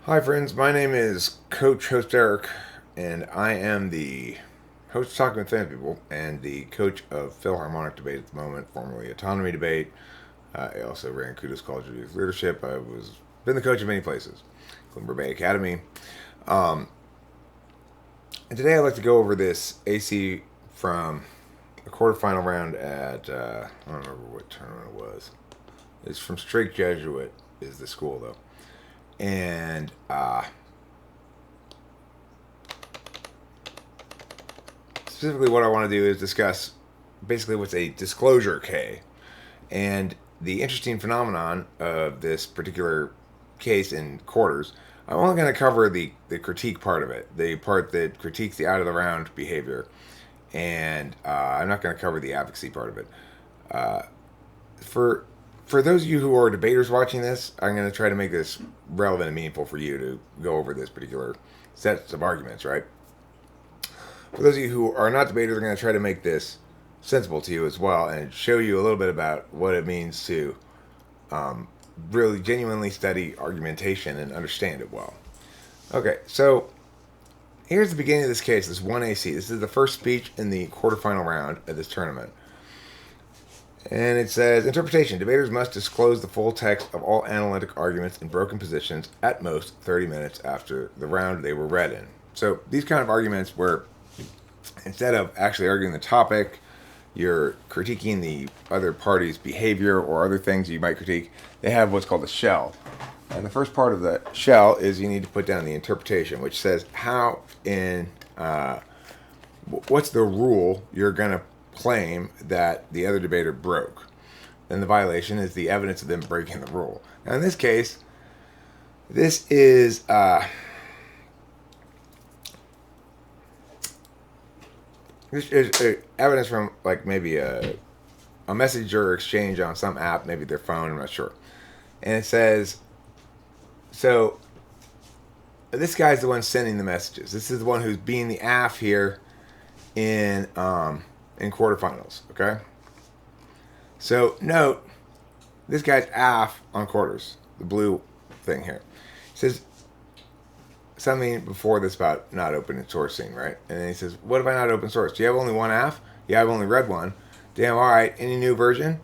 Hi, friends. My name is Host Eric, and I am the host of Talking with Fan People and the coach of Philharmonic Debate at the moment, formerly Autonomy Debate. I also ran Kudos College of Youth Leadership. I was been the coach of many places, including Burbank Academy. Um, and today I'd like to go over this AC from the quarterfinal round at I don't remember what tournament it was. It's from Strake Jesuit is the school though, and specifically what I want to do is discuss basically what's a disclosure K and the interesting phenomenon of this particular case in quarters. I'm only going to cover the critique part of it, the part that critiques the out of the round behavior, and I'm not going to cover the advocacy part of it. Uh, for for those of you who are debaters watching this, I'm going to try to make this relevant and meaningful for you to go over this particular sets of arguments, right? For those of you who are not debaters, I'm going to try to make this sensible to you as well and show you a little bit about what it means to really genuinely study argumentation and understand it well. Okay, so here's the beginning of this case, this 1AC. This is the first speech in the quarterfinal round of this tournament. And it says, interpretation. Debaters must disclose the full text of all analytic arguments in broken positions at most 30 minutes after the round they were read in. So these kind of arguments where instead of actually arguing the topic, you're critiquing the other party's behavior or other things you might critique, they have what's called a shell. And the first part of the shell is you need to put down the interpretation, which says how in what's the rule you're going to claim that the other debater broke. Then the violation is the evidence of them breaking the rule. Now in this case, this is evidence from like maybe a messenger exchange on some app, maybe their phone, I'm not sure. And it says, so this guy's the one sending the messages. This is the one who's being the AF here in quarterfinals, okay? So note, this guy's AF on quarters, the blue thing here. It says something before this about not open sourcing, right? And then he says, what if I not open source? Do you have only one AF? Yeah, I've only read one. Damn, all right. Any new version?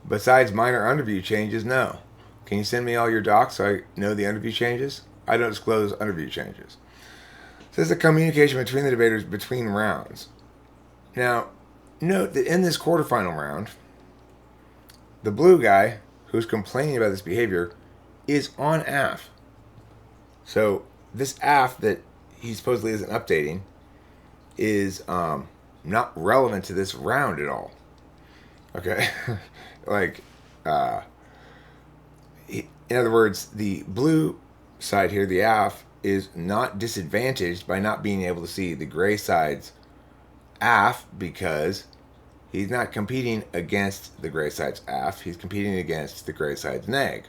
Besides minor underview changes, no. Can you send me all your docs so I know the underview changes? I don't disclose underview changes. So this is a communication between the debaters between rounds. Now, note that in this quarterfinal round, the blue guy who's complaining about this behavior is on AF. So this AF that he supposedly isn't updating is not relevant to this round at all. Okay? Like, in other words, the blue side here, the AF, is not disadvantaged by not being able to see the gray side's AF because he's not competing against the gray side's AF. He's competing against the gray side's neg.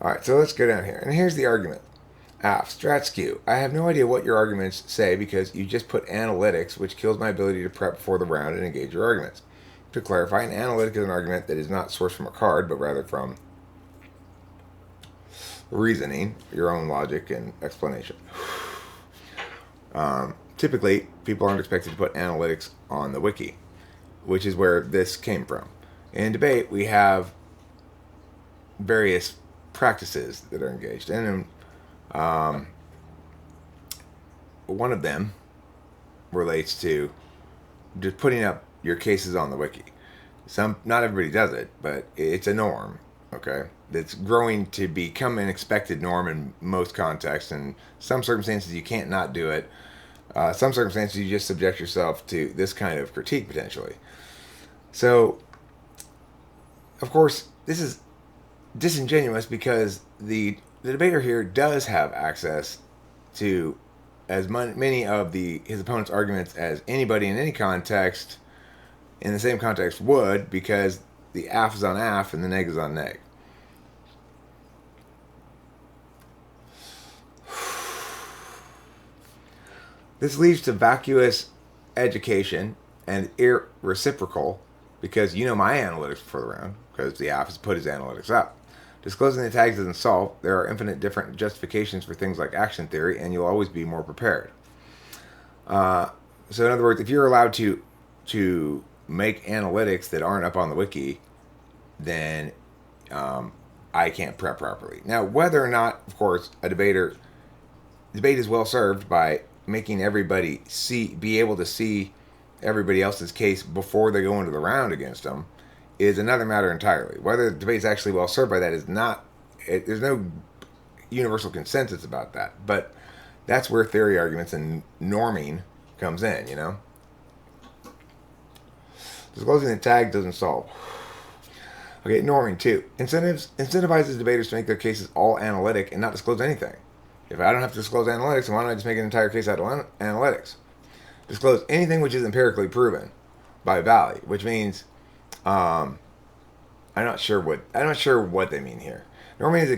Alright, so let's go down here. And here's the argument. AF, strat skew. I have no idea what your arguments say because you just put analytics, which kills my ability to prep before the round and engage your arguments. To clarify, an analytic is an argument that is not sourced from a card, but rather from reasoning, your own logic and explanation. Typically, people aren't expected to put analytics on the wiki, which is where this came from. In debate, we have various practices that are engaged in, and one of them relates to just putting up your cases on the wiki. Not everybody does it, but it's a norm. Okay, that's growing to become an expected norm in most contexts. In some circumstances, you can't not do it. Some circumstances, you just subject yourself to this kind of critique potentially. So, of course, this is disingenuous because the debater here does have access to as many of his opponent's arguments as anybody in any context in the same context would, because the AF is on AF and the neg is on neg. This leads to vacuous education and irreciprocal, because you know my analytics before the round, because the AF has put his analytics up. Disclosing the tags doesn't solve. There are infinite different justifications for things like action theory, and you'll always be more prepared. So in other words, if you're allowed to make analytics that aren't up on the wiki, then I can't prep properly. Now, whether or not, of course, debate is well served by making everybody be able to see everybody else's case before they go into the round against them, is another matter entirely. Whether the debate is actually well served by that is not. There's no universal consensus about that, but that's where theory arguments and norming comes in. Disclosing the tag doesn't solve. Okay, norming too. Incentivizes debaters to make their cases all analytic and not disclose anything. If I don't have to disclose analytics, then why don't I just make an entire case out of analytics? Disclose anything which is empirically proven by Valley, which means I'm not sure what they mean here. Norming is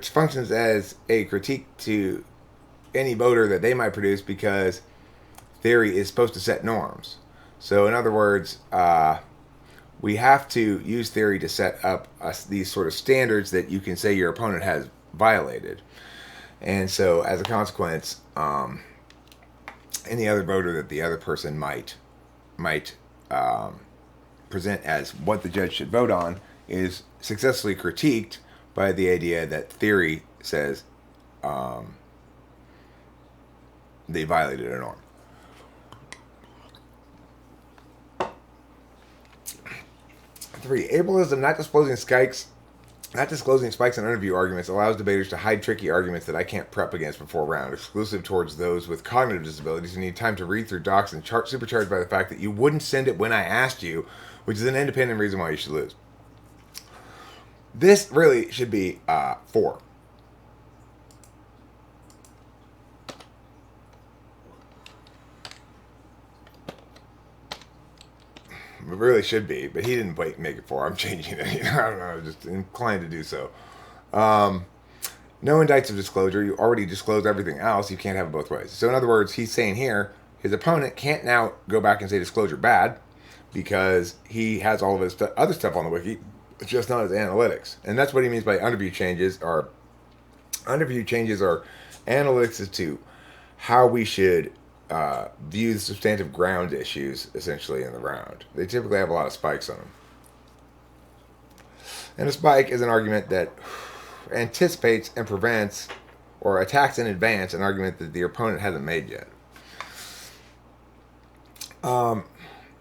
functions as a critique to any voter that they might produce, because theory is supposed to set norms. So in other words, we have to use theory to set up these sort of standards that you can say your opponent has violated. And so as a consequence, any other voter that the other person might present as what the judge should vote on is successfully critiqued by the idea that theory says they violated a norm. 3. Ableism, not disclosing spikes in interview arguments, allows debaters to hide tricky arguments that I can't prep against before round, exclusive towards those with cognitive disabilities who need time to read through docs and supercharged by the fact that you wouldn't send it when I asked you, which is an independent reason why you should lose. This really should be 4. It really should be, but he didn't make it 4. I'm changing it. I don't know. I'm just inclined to do so. No indicts of disclosure. You already disclosed everything else. You can't have it both ways. So in other words, he's saying here, his opponent can't now go back and say disclosure bad, because he has all of his other stuff on the wiki, just not his analytics. And that's what he means by underview changes. Underview changes are analytics as to how we should view the substantive ground issues, essentially, in the round. They typically have a lot of spikes on them. And a spike is an argument that anticipates and prevents or attacks in advance an argument that the opponent hasn't made yet.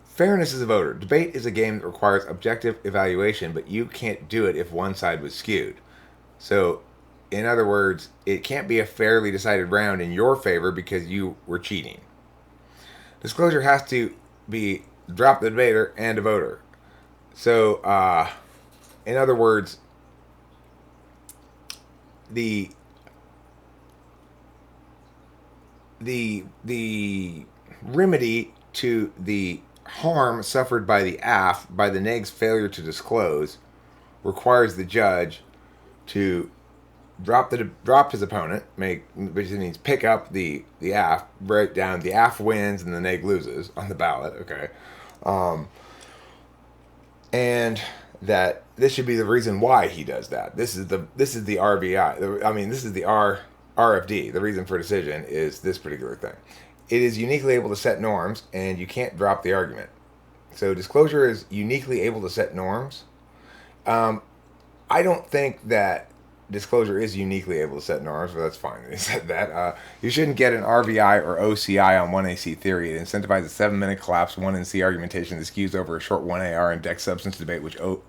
Fairness as a voter. Debate is a game that requires objective evaluation, but you can't do it if one side was skewed. So, in other words, it can't be a fairly decided round in your favor because you were cheating. Disclosure has to be drop the debater and a voter. So, in other words, the remedy to the harm suffered by the AFF by the neg's failure to disclose requires the judge to drop his opponent, which means pick up the AFF, write down the AFF wins and the neg loses on the ballot. Okay, and that this should be the reason why he does that. This is the RVI. This is the RFD. The reason for decision is this particular thing. It is uniquely able to set norms, and you can't drop the argument. So disclosure is uniquely able to set norms. I don't think that disclosure is uniquely able to set norms, but that's fine. They said that. You shouldn't get an RVI or OCI on 1AC theory. It incentivizes a 7-minute collapse 1NC argumentation that skews over a short 1AR and deck substance debate, which OW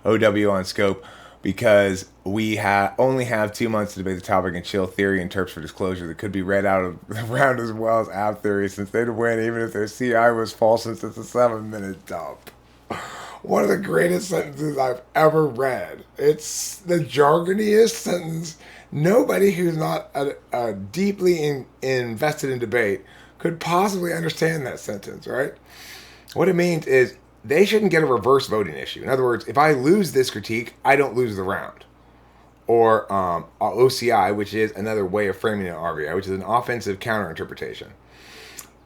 on scope, because we only have 2 months to debate the topic and chill theory and terps for disclosure that could be read out of the round as well as app theory, since they'd win even if their CI was false, since it's a 7-minute dump. One of the greatest sentences I've ever read. It's the jargoniest sentence. Nobody who's not deeply invested in debate could possibly understand that sentence, right? What it means is they shouldn't get a reverse voting issue. In other words, if I lose this critique, I don't lose the round. Or OCI, which is another way of framing an RVI, which is an offensive counterinterpretation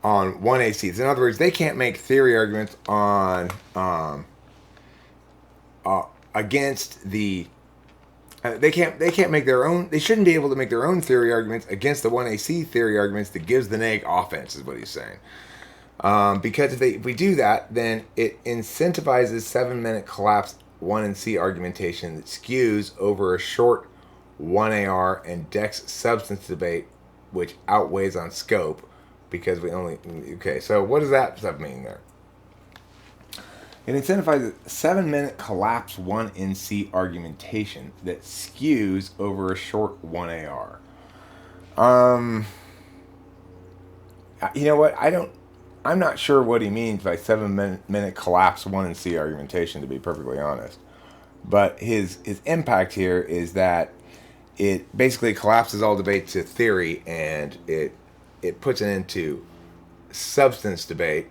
on 1AC. In other words, they can't make theory arguments on against the they can't make their own. They shouldn't be able to make their own theory arguments against the 1AC theory arguments that gives the neg offense, is what he's saying. Because if we do that, then it incentivizes 7-minute collapse 1NC argumentation that skews over a short 1AR and Dex substance debate, which outweighs on scope because we only. Okay, so what does that stuff mean there? It incentivizes 7-minute collapse 1NC argumentation that skews over a short 1AR. You know what? I'm not sure what he means by 7-minute collapse 1NC argumentation, to be perfectly honest. But his impact here is that it basically collapses all debate to theory, and it puts it into substance debate.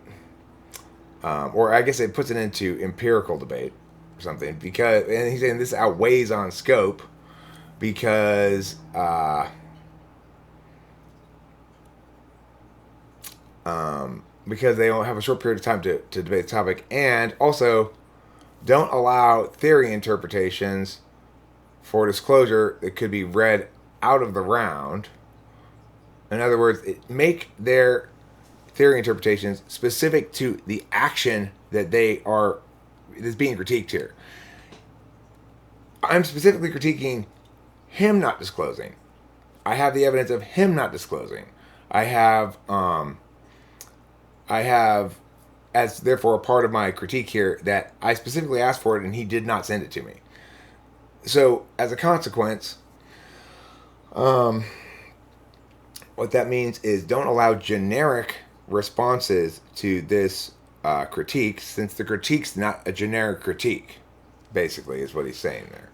Or I guess it puts it into empirical debate or something, and he's saying this outweighs on scope because they don't have a short period of time to debate the topic, and also don't allow theory interpretations for disclosure that could be read out of the round. In other words, make their theory interpretations specific to the action that is being critiqued here. I'm specifically critiquing him not disclosing. I have the evidence of him not disclosing. I have as therefore a part of my critique here that I specifically asked for it and he did not send it to me. So as a consequence, what that means is don't allow generic responses to this critique, since the critique's not a generic critique, basically, is what he's saying there.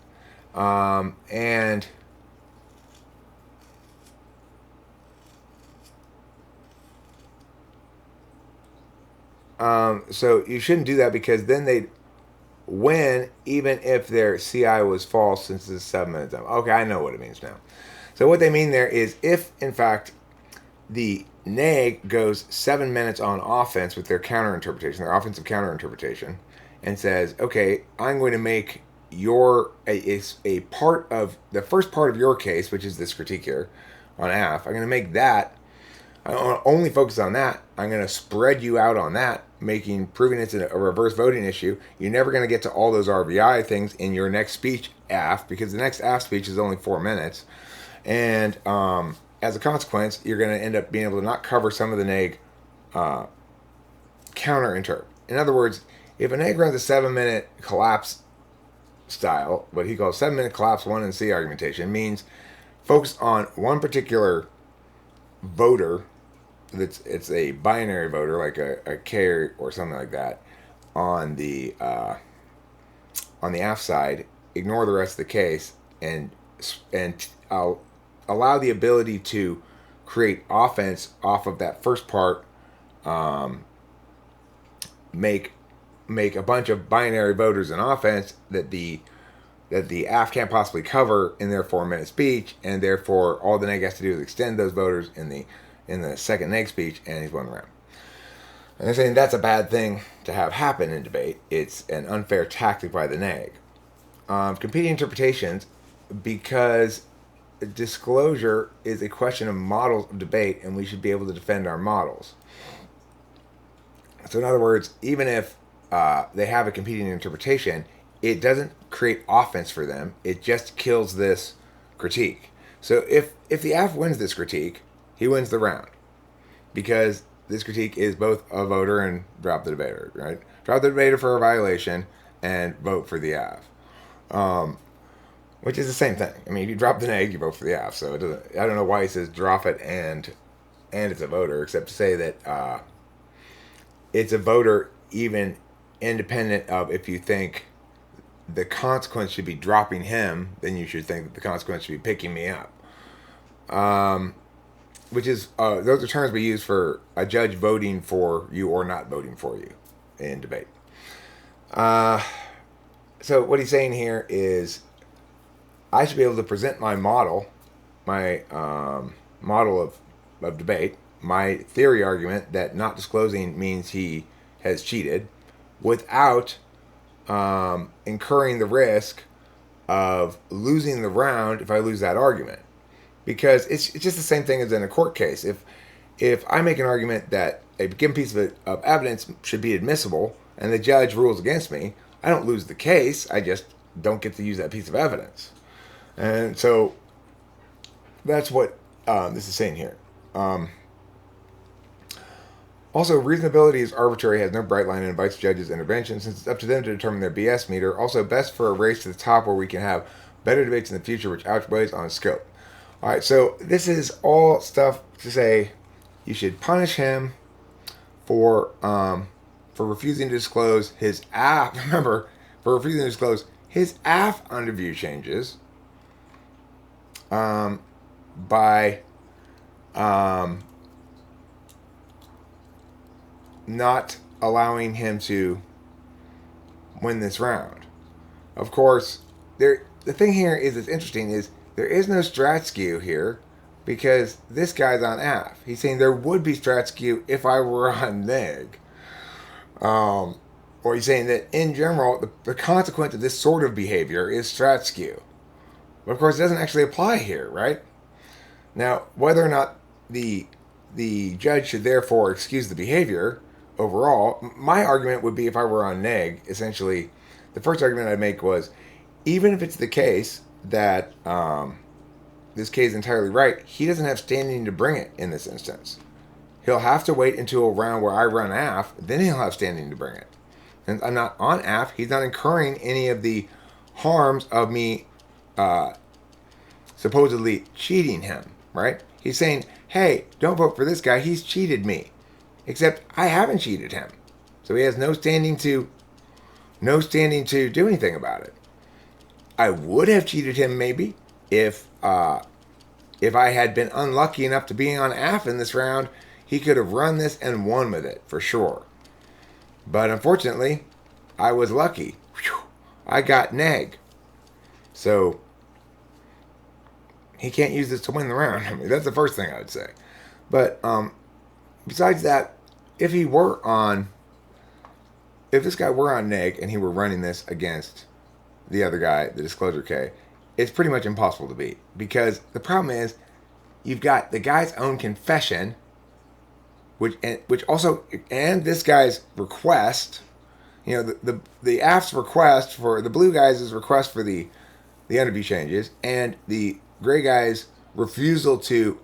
So you shouldn't do that, because then they'd win even if their CI was false, since it's 7 minutes. Okay, I know what it means now. So what they mean there is, if in fact the neg goes 7 minutes on offense with their counter-interpretation, their offensive counter-interpretation, and says, okay, I'm going to make a part of the first part of your case, which is this critique here on AFF, I'm going to make that, I don't only focus on that, I'm going to spread you out on that, proving it's a reverse voting issue. You're never going to get to all those RVI things in your next speech AFF, because the next AFF speech is only 4 minutes. And as a consequence, you're going to end up being able to not cover some of the neg counter-interp. In other words, if a neg runs a 7-minute collapse style, what he calls 7-minute collapse 1NC argumentation, means focus on one particular voter. It's a binary voter, like a K or something like that, on the AFF side. Ignore the rest of the case, and I'll allow the ability to create offense off of that first part. Make a bunch of binary voters an offense that the AF can't possibly cover in their 4-minute speech, and therefore all the neg has to do is extend those voters in the second neg speech, and he's won the round. And they're saying that's a bad thing to have happen in debate. It's an unfair tactic by the neg. Competing interpretations, because disclosure is a question of models of debate, and we should be able to defend our models. So in other words, even if they have a competing interpretation, it doesn't create offense for them. It just kills this critique. So if the AF wins this critique, he wins the round, because this critique is both a voter and drop the debater, right? Drop the debater for a violation and vote for the AF, which is the same thing. I mean, if you drop the neg, you vote for the AF. So it doesn't. I don't know why he says drop it and it's a voter, except to say that it's a voter even independent of, if you think the consequence should be dropping him, then you should think that the consequence should be picking me up. Which is, those are terms we use for a judge voting for you or not voting for you in debate. So what he's saying here is, I should be able to present my model, model of debate, my theory argument that not disclosing means he has cheated, without incurring the risk of losing the round if I lose that argument. Because it's just the same thing as in a court case. If I make an argument that a given piece of evidence should be admissible and the judge rules against me, I don't lose the case. I just don't get to use that piece of evidence. And so that's what this is saying here. Also, reasonability is arbitrary, has no bright line, and invites judges' intervention since it's up to them to determine their BS meter. Also, best for a race to the top where we can have better debates in the future, which outweighs on scope. All right, so this is all stuff to say you should punish him for refusing to disclose his AFF. Remember, for refusing to disclose his AFF under view changes by not allowing him to win this round. Of course, the thing here is that's interesting is there is no strat skew here because this guy's on AF. He's saying there would be strat skew if I were on neg. Or he's saying that in general, the consequence of this sort of behavior is strat skew. But of course, it doesn't actually apply here, right? Now, whether or not the judge should therefore excuse the behavior overall, my argument would be if I were on neg, essentially, the first argument I'd make was, even if it's the case that this case is entirely right, he doesn't have standing to bring it in this instance. He'll have to wait until a round where I run AF, then he'll have standing to bring it. And I'm not on AF, he's not incurring any of the harms of me supposedly cheating him, right? He's saying, hey, don't vote for this guy, he's cheated me. Except I haven't cheated him. So he has no standing to do anything about it. I would have cheated him maybe if I had been unlucky enough to be on AF in this round. He could have run this and won with it for sure. But unfortunately, I was lucky. Whew, I got neg. So he can't use this to win the round. I mean, that's the first thing I would say. But besides that, if this guy were on neg and he were running this against the other guy, the Disclosure K, it's pretty much impossible to beat. Because the problem is, you've got the guy's own confession, which also, and this guy's request, the AF's request for the blue guy's request for the interview changes, and the gray guy's refusal to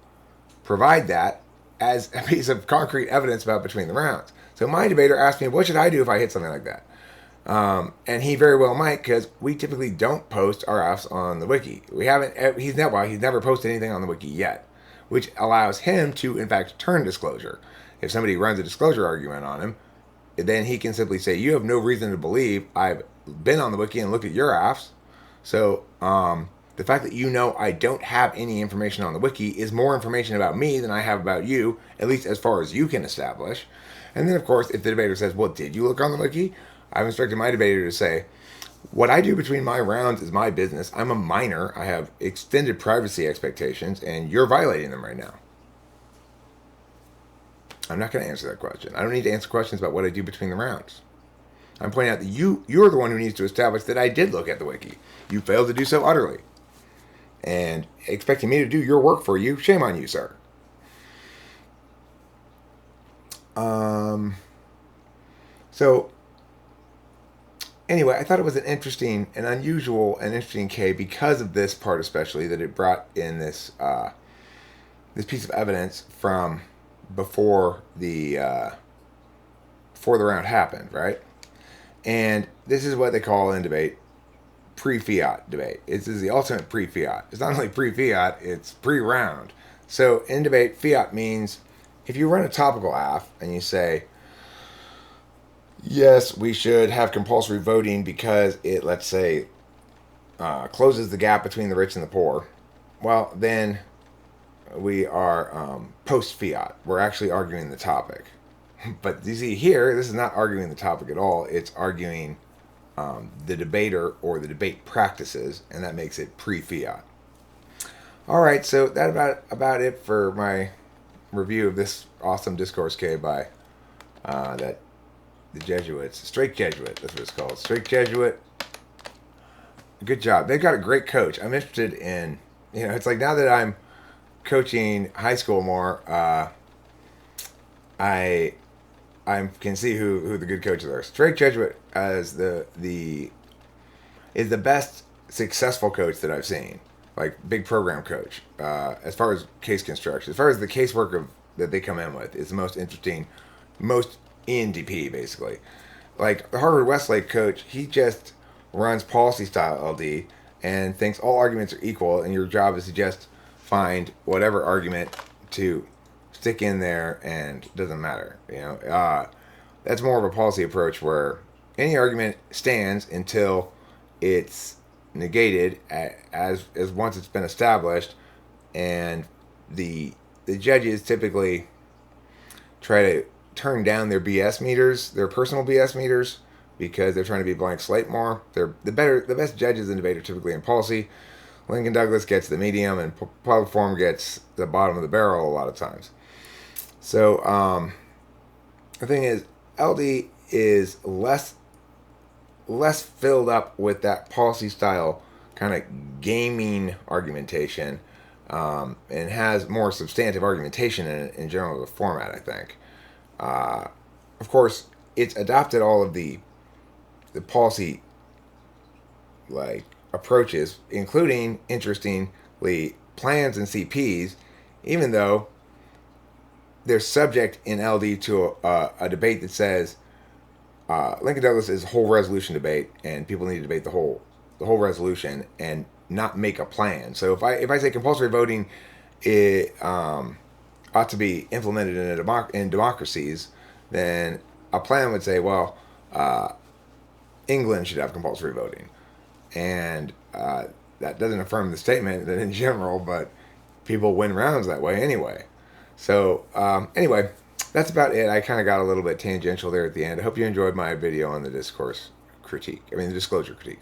provide that as a piece of concrete evidence about between the rounds. So my debater asked me, what should I do if I hit something like that? And he very well might, because we typically don't post our AFs on the wiki. He's never posted anything on the wiki yet, which allows him to, in fact, turn disclosure. If somebody runs a disclosure argument on him, then he can simply say, you have no reason to believe I've been on the wiki and looked at your AFs. So, the fact that I don't have any information on the wiki is more information about me than I have about you, at least as far as you can establish. And then, of course, if the debater says, well, did you look on the wiki? I've instructed my debater to say, what I do between my rounds is my business. I'm a minor. I have extended privacy expectations, and you're violating them right now. I'm not going to answer that question. I don't need to answer questions about what I do between the rounds. I'm pointing out that you're the one who needs to establish that I did look at the wiki. You failed to do so utterly. And expecting me to do your work for you, shame on you, sir. So, anyway, I thought it was an interesting and unusual and interesting K because of this part especially, that it brought in this piece of evidence from before the round happened, right? And this is what they call in debate pre-fiat debate. This is the ultimate pre-fiat. It's not only pre-fiat, it's pre-round. So in debate, fiat means if you run a topical AF and you say, yes, we should have compulsory voting because it, let's say, closes the gap between the rich and the poor, well, then we are post-fiat. We're actually arguing the topic. But you see here, this is not arguing the topic at all. It's arguing the debater or the debate practices, and that makes it pre-fiat. All right, so that about it for my review of this awesome Discourse K by that the Jesuits. Strake Jesuit, that's what it's called. Strake Jesuit. Good job. They've got a great coach. I'm interested in, it's like now that I'm coaching high school more, I can see who the good coaches are. Strake Jesuit as is the best successful coach that I've seen, like big program coach. As far as case construction, as far as the casework that they come in with, is the most interesting, most ENDP basically. Like the Harvard Westlake coach, he just runs policy style LD and thinks all arguments are equal, and your job is to just find whatever argument to stick in there, and it doesn't matter. That's more of a policy approach where any argument stands until it's negated as once it's been established, and the judges typically try to turn down their BS meters, their personal BS meters, because they're trying to be blank slate more. They're the best judges in debate are typically in policy. Lincoln Douglas gets the medium, and public forum gets the bottom of the barrel a lot of times. So the thing is, LD is less filled up with that policy style kind of gaming argumentation, and has more substantive argumentation in general the format, I think. Of course, it's adopted all of the policy like approaches, including interestingly plans and CPs, even though they're subject in LD to a debate that says Lincoln Douglas is a whole resolution debate, and people need to debate the whole resolution and not make a plan. So if I say compulsory voting ought to be implemented in democracies, then a plan would say, well, England should have compulsory voting, and that doesn't affirm the statement that in general, but people win rounds that way anyway. So anyway, that's about it. I kind of got a little bit tangential there at the end. I hope you enjoyed my video on the disclosure critique.